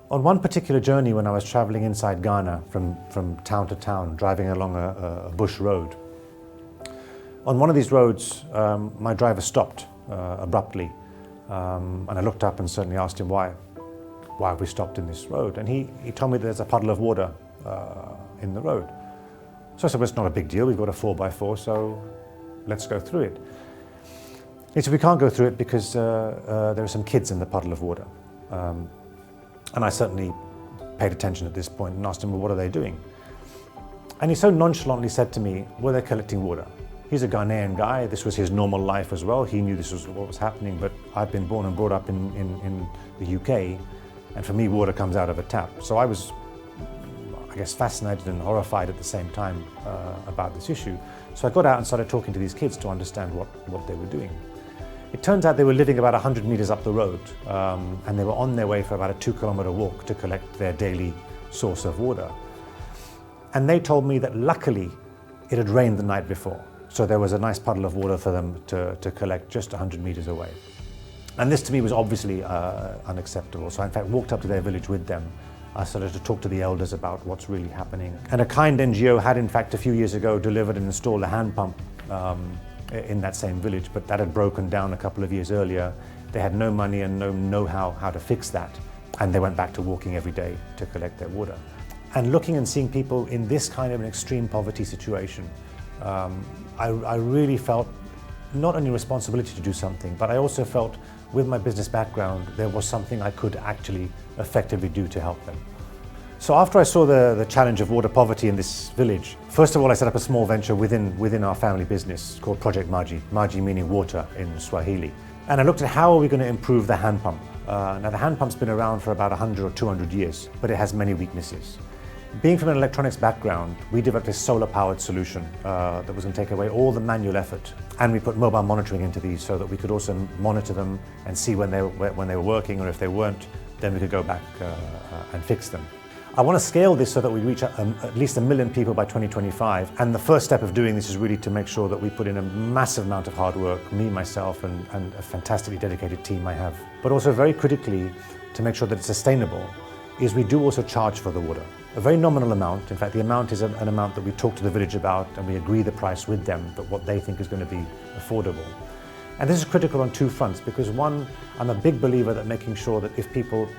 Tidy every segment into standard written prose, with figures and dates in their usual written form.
On one particular journey when I was traveling inside Ghana from town to town, driving along a bush road, on one of these roads, my driver stopped abruptly, and I looked up and certainly asked him why have we stopped in this road? And he told me there's a puddle of water in the road. So I said, well, it's not a big deal, we've got a 4x4, so let's go through it. He said, we can't go through it because there are some kids in the puddle of water. And I certainly paid attention at this point and asked him, well, what are they doing? And he so nonchalantly said to me, well, they're collecting water. He's a Ghanaian guy, this was his normal life as well. He knew this was what was happening, but I've been born and brought up in the UK, and for me, water comes out of a tap. So I was, I guess, fascinated and horrified at the same time about this issue. So I got out and started talking to these kids to understand what they were doing. It turns out they were living about 100 meters up the road, and they were on their way for about a 2-kilometer walk to collect their daily source of water. And they told me that luckily it had rained the night before, so there was a nice puddle of water for them to collect just 100 meters away. And this to me was obviously unacceptable, so I in fact walked up to their village with them. I started to talk to the elders about what's really happening. And a kind NGO had in fact a few years ago delivered and installed a hand pump in that same village, but that had broken down a couple of years earlier. They had no money and no know-how how to fix that, and they went back to walking every day to collect their water. And looking and seeing people in this kind of an extreme poverty situation, I really felt not only responsibility to do something, but I also felt with my business background there was something I could actually effectively do to help them. So after I saw the challenge of water poverty in this village, first of all I set up a small venture within our family business called Project Maji, Maji meaning water in Swahili. And I looked at how are we going to improve the hand pump. Now the hand pump's been around for about 100 or 200 years, but it has many weaknesses. Being from an electronics background, we developed a solar-powered solution that was going to take away all the manual effort. And we put mobile monitoring into these so that we could also monitor them and see when they were working, or if they weren't, then we could go back and fix them. I want to scale this so that we reach at least 1 million people by 2025. And the first step of doing this is really to make sure that we put in a massive amount of hard work, me, myself, and a fantastically dedicated team I have. But also very critically, to make sure that it's sustainable, is we do also charge for the water. A very nominal amount. In fact, the amount is an amount that we talk to the village about, and we agree the price with them, but what they think is going to be affordable. And this is critical on two fronts, because one, I'm a big believer that making sure that if people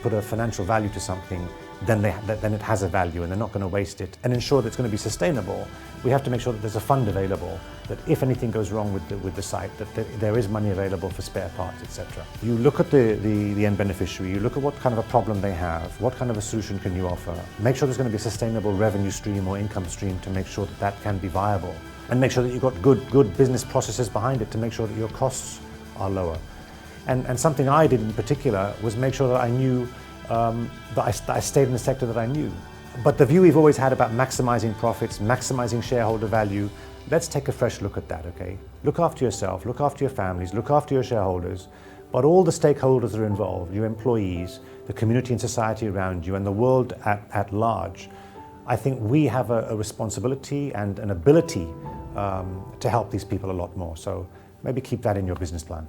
put a financial value to something, then it has a value and they're not going to waste it. And ensure that it's going to be sustainable, we have to make sure that there's a fund available, that if anything goes wrong with the site, that there is money available for spare parts, etc. You look at the end beneficiary, you look at what kind of a problem they have, what kind of a solution can you offer, make sure there's going to be a sustainable revenue stream or income stream to make sure that that can be viable, and make sure that you've got good business processes behind it to make sure that your costs are lower. And something I did in particular was make sure that I knew that I stayed in the sector that I knew. But the view we've always had about maximizing profits, maximizing shareholder value, let's take a fresh look at that, okay? Look after yourself, look after your families, look after your shareholders, but all the stakeholders that are involved, your employees, the community and society around you, and the world at large. I think we have a responsibility and an ability to help these people a lot more. So maybe keep that in your business plan.